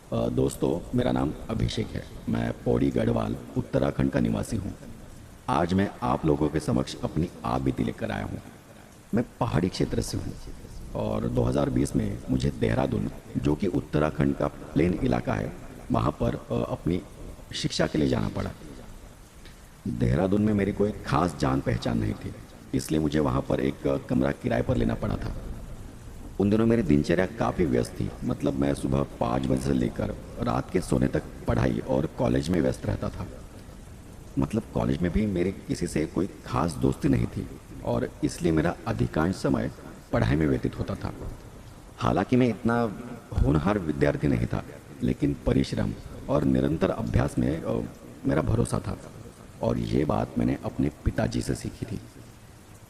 दोस्तों, मेरा नाम अभिषेक है। मैं पौड़ी गढ़वाल उत्तराखंड का निवासी हूँ। आज मैं आप लोगों के समक्ष अपनी आप बीती लेकर आया हूँ। मैं पहाड़ी क्षेत्र से हूँ और 2020 में मुझे देहरादून, जो कि उत्तराखंड का प्लेन इलाका है, वहाँ पर अपनी शिक्षा के लिए जाना पड़ा। देहरादून में मेरी कोई खास जान पहचान नहीं थी, इसलिए मुझे वहाँ पर एक कमरा किराए पर लेना पड़ा था। उन दिनों मेरी दिनचर्या काफ़ी व्यस्त थी। मतलब मैं सुबह 5 बजे से लेकर रात के सोने तक पढ़ाई और कॉलेज में व्यस्त रहता था। मतलब कॉलेज में भी मेरे किसी से कोई खास दोस्ती नहीं थी और इसलिए मेरा अधिकांश समय पढ़ाई में व्यतीत होता था। हालांकि मैं इतना होनहार विद्यार्थी नहीं था, लेकिन परिश्रम और निरंतर अभ्यास में मेरा भरोसा था। और ये बात मैंने अपने पिताजी से सीखी थी।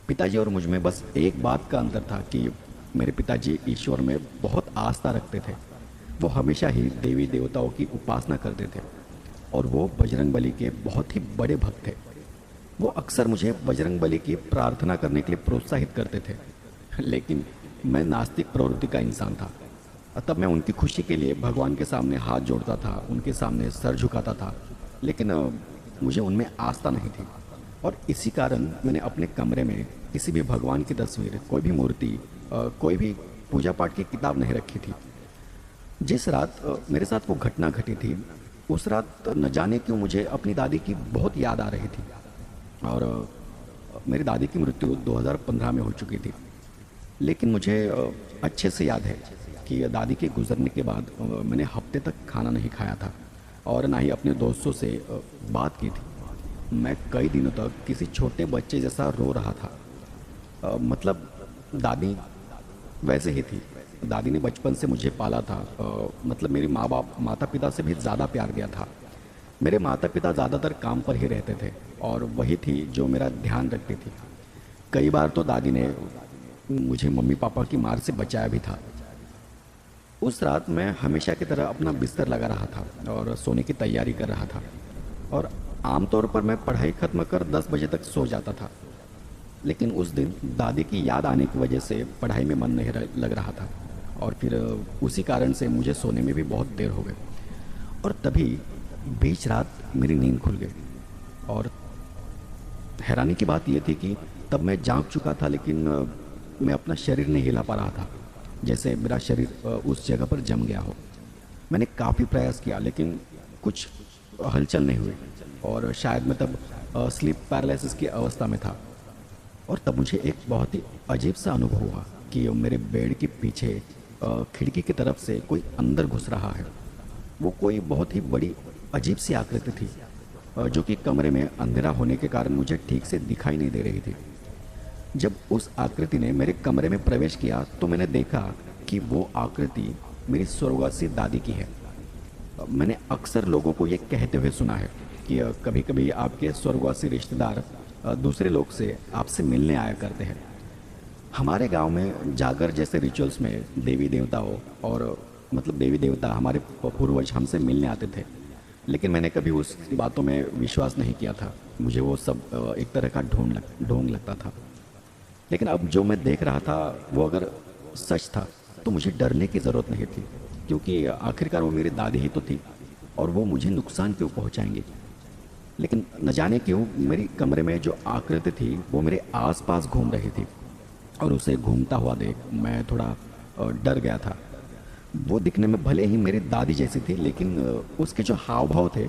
पिताजी और मुझ में बस एक बात का अंतर था कि मेरे पिताजी ईश्वर में बहुत आस्था रखते थे। वो हमेशा ही देवी देवताओं की उपासना करते थे और वो बजरंगबली के बहुत ही बड़े भक्त थे। वो अक्सर मुझे बजरंगबली की प्रार्थना करने के लिए प्रोत्साहित करते थे, लेकिन मैं नास्तिक प्रवृत्ति का इंसान था। तब मैं उनकी खुशी के लिए भगवान के सामने हाथ जोड़ता था, उनके सामने सर झुकाता था, लेकिन मुझे उनमें आस्था नहीं थी। और इसी कारण मैंने अपने कमरे में किसी भी भगवान की तस्वीर, कोई भी मूर्ति, कोई भी पूजा पाठ की किताब नहीं रखी थी। जिस रात मेरे साथ वो घटना घटी थी, उस रात न जाने क्यों मुझे अपनी दादी की बहुत याद आ रही थी। और मेरी दादी की मृत्यु 2015 में हो चुकी थी। लेकिन मुझे अच्छे से याद है कि दादी के गुजरने के बाद मैंने हफ्ते तक खाना नहीं खाया था और ना ही अपने दोस्तों से बात की थी। मैं कई दिनों तक किसी छोटे बच्चे जैसा रो रहा था। मतलब दादी वैसे ही थी। दादी ने बचपन से मुझे पाला था। मतलब मेरे माता पिता से भी ज़्यादा प्यार दिया था। मेरे माता पिता ज़्यादातर काम पर ही रहते थे और वही थी जो मेरा ध्यान रखती थी। कई बार तो दादी ने मुझे मम्मी पापा की मार से बचाया भी था। उस रात मैं हमेशा की तरह अपना बिस्तर लगा रहा था और सोने की तैयारी कर रहा था। और आमतौर पर मैं पढ़ाई खत्म कर 10 बजे तक सो जाता था, लेकिन उस दिन दादी की याद आने की वजह से पढ़ाई में मन नहीं लग रहा था और फिर उसी कारण से मुझे सोने में भी बहुत देर हो गई। और तभी बीच रात मेरी नींद खुल गई। और हैरानी की बात यह थी कि तब मैं जाग चुका था, लेकिन मैं अपना शरीर नहीं हिला पा रहा था, जैसे मेरा शरीर उस जगह पर जम गया हो। मैंने काफ़ी प्रयास किया, लेकिन कुछ हलचल नहीं हुई और शायद मैं तब स्लीप पैरालिसिस की अवस्था में था। और तब मुझे एक बहुत ही अजीब सा अनुभव हुआ कि मेरे बेड के पीछे खिड़की की तरफ से कोई अंदर घुस रहा है। वो कोई बहुत ही बड़ी अजीब सी आकृति थी, जो कि कमरे में अंधेरा होने के कारण मुझे ठीक से दिखाई नहीं दे रही थी। जब उस आकृति ने मेरे कमरे में प्रवेश किया तो मैंने देखा कि वो आकृति मेरी स्वर्गवासी दादी की है। मैंने अक्सर लोगों को ये कहते हुए सुना है कि कभी कभी आपके स्वर्गवासी रिश्तेदार दूसरे लोग से आपसे मिलने आया करते हैं। हमारे गांव में जागर जैसे रिचुअल्स में देवी देवताओं और मतलब देवी देवता हमारे पूर्वज हमसे मिलने आते थे, लेकिन मैंने कभी उस बातों में विश्वास नहीं किया था। मुझे वो सब एक तरह का ढोंग लगता था। लेकिन अब जो मैं देख रहा था वो अगर सच था तो मुझे डरने की ज़रूरत नहीं थी, क्योंकि आखिरकार वो मेरी दादी ही तो थी और वो मुझे नुकसान क्यों पहुंचाएंगे। लेकिन न जाने क्यों मेरी कमरे में जो आकृति थी वो मेरे आसपास घूम रही थी और उसे घूमता हुआ देख मैं थोड़ा डर गया था। वो दिखने में भले ही मेरी दादी जैसी थी, लेकिन उसके जो हाव भाव थे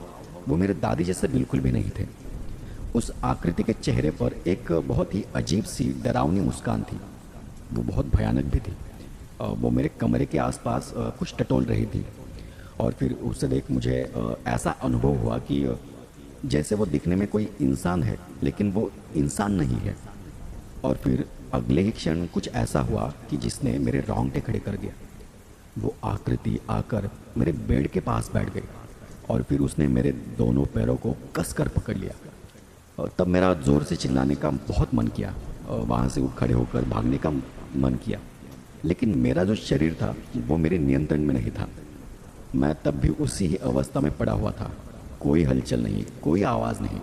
वो मेरे दादी जैसे बिल्कुल भी नहीं थे। उस आकृति के चेहरे पर एक बहुत ही अजीब सी डरावनी मुस्कान थी। वो बहुत भयानक भी थी। वो मेरे कमरे के आसपास कुछ टटोल रही थी और फिर उसे देख मुझे ऐसा अनुभव हुआ कि जैसे वो दिखने में कोई इंसान है, लेकिन वो इंसान नहीं है। और फिर अगले ही क्षण कुछ ऐसा हुआ कि जिसने मेरे रोंगटे खड़े कर दिया। वो आकृति आकर मेरे बेड के पास बैठ गई और फिर उसने मेरे दोनों पैरों को कसकर पकड़ लिया। और तब मेरा ज़ोर से चिल्लाने का बहुत मन किया, वहाँ से उठ खड़े होकर भागने का मन किया, लेकिन मेरा जो शरीर था वो मेरे नियंत्रण में नहीं था। मैं तब भी उसी ही अवस्था में पड़ा हुआ था, कोई हलचल नहीं, कोई आवाज़ नहीं।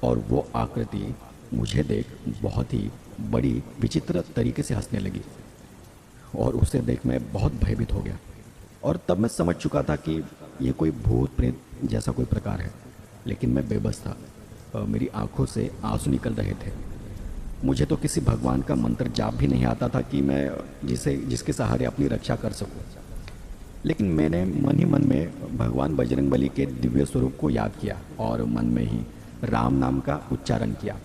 और वो आकृति मुझे देख बहुत ही बड़ी विचित्र तरीके से हंसने लगी और उसे देख मैं बहुत भयभीत हो गया। और तब मैं समझ चुका था कि ये कोई भूत प्रेत जैसा कोई प्रकार है, लेकिन मैं बेबस था। मेरी आंखों से आंसू निकल रहे थे। मुझे तो किसी भगवान का मंत्र जाप भी नहीं आता था कि मैं जिसके सहारे अपनी रक्षा कर सकूं। लेकिन मैंने मन ही मन में भगवान बजरंगबली के दिव्य स्वरूप को याद किया और मन में ही राम नाम का उच्चारण किया।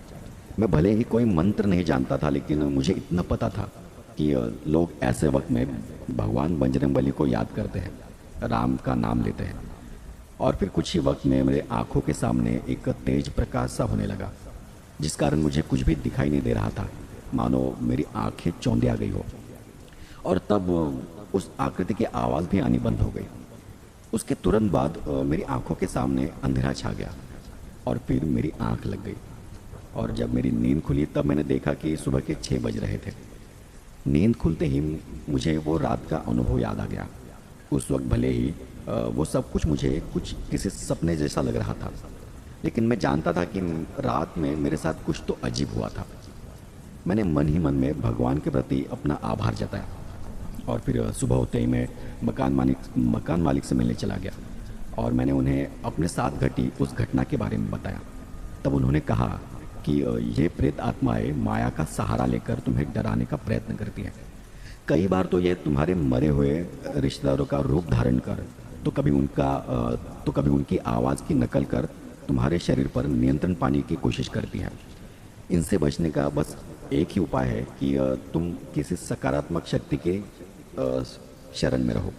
मैं भले ही कोई मंत्र नहीं जानता था, लेकिन मुझे इतना पता था कि लोग ऐसे वक्त में भगवान बजरंगबली को याद करते हैं, राम का नाम लेते हैं। और फिर कुछ ही वक्त में मेरे आंखों के सामने एक तेज प्रकाश सा होने लगा, जिस कारण मुझे कुछ भी दिखाई नहीं दे रहा था, मानो मेरी आंखें चौंधिया गई हो। और तब उस आकृति की आवाज़ भी आनी बंद हो गई। उसके तुरंत बाद मेरी आंखों के सामने अंधेरा छा गया और फिर मेरी आंख लग गई। और जब मेरी नींद खुली तब मैंने देखा कि सुबह के 6 बज रहे थे। नींद खुलते ही मुझे वो रात का अनुभव याद आ गया। उस वक्त भले ही वो सब कुछ मुझे किसी सपने जैसा लग रहा था, लेकिन मैं जानता था कि रात में मेरे साथ कुछ तो अजीब हुआ था। मैंने मन ही मन में भगवान के प्रति अपना आभार जताया और फिर सुबह होते ही मैं मकान मालिक से मिलने चला गया और मैंने उन्हें अपने साथ घटी उस घटना के बारे में बताया। तब उन्होंने कहा कि ये प्रेत आत्माएं माया का सहारा लेकर तुम्हें डराने का प्रयत्न करती हैं। कई बार तो ये तुम्हारे मरे हुए रिश्तेदारों का रूप धारण कर तो कभी उनकी आवाज़ की नकल कर तुम्हारे शरीर पर नियंत्रण पाने की कोशिश करती है। इनसे बचने का बस एक ही उपाय है कि तुम किसी सकारात्मक शक्ति के शरण में रहो,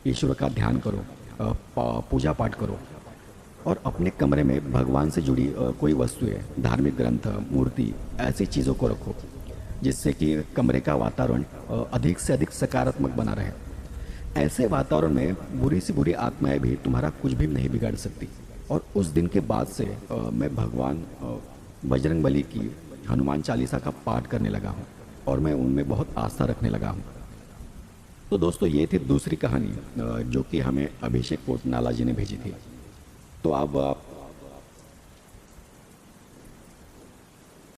ईश्वर का ध्यान करो, पूजा पाठ करो और अपने कमरे में भगवान से जुड़ी कोई वस्तुएं, धार्मिक ग्रंथ, मूर्ति, ऐसी चीज़ों को रखो जिससे कि कमरे का वातावरण अधिक से अधिक सकारात्मक बना रहे। ऐसे वातावरण में बुरी से बुरी आत्माएं भी तुम्हारा कुछ भी नहीं बिगाड़ सकती। और उस दिन के बाद से मैं भगवान बजरंगबली की हनुमान चालीसा का पाठ करने लगा हूँ और मैं उनमें बहुत आस्था रखने लगा हूँ। तो दोस्तों, ये थी दूसरी कहानी जो कि हमें अभिषेक पोटनाला जी ने भेजी थी। तो अब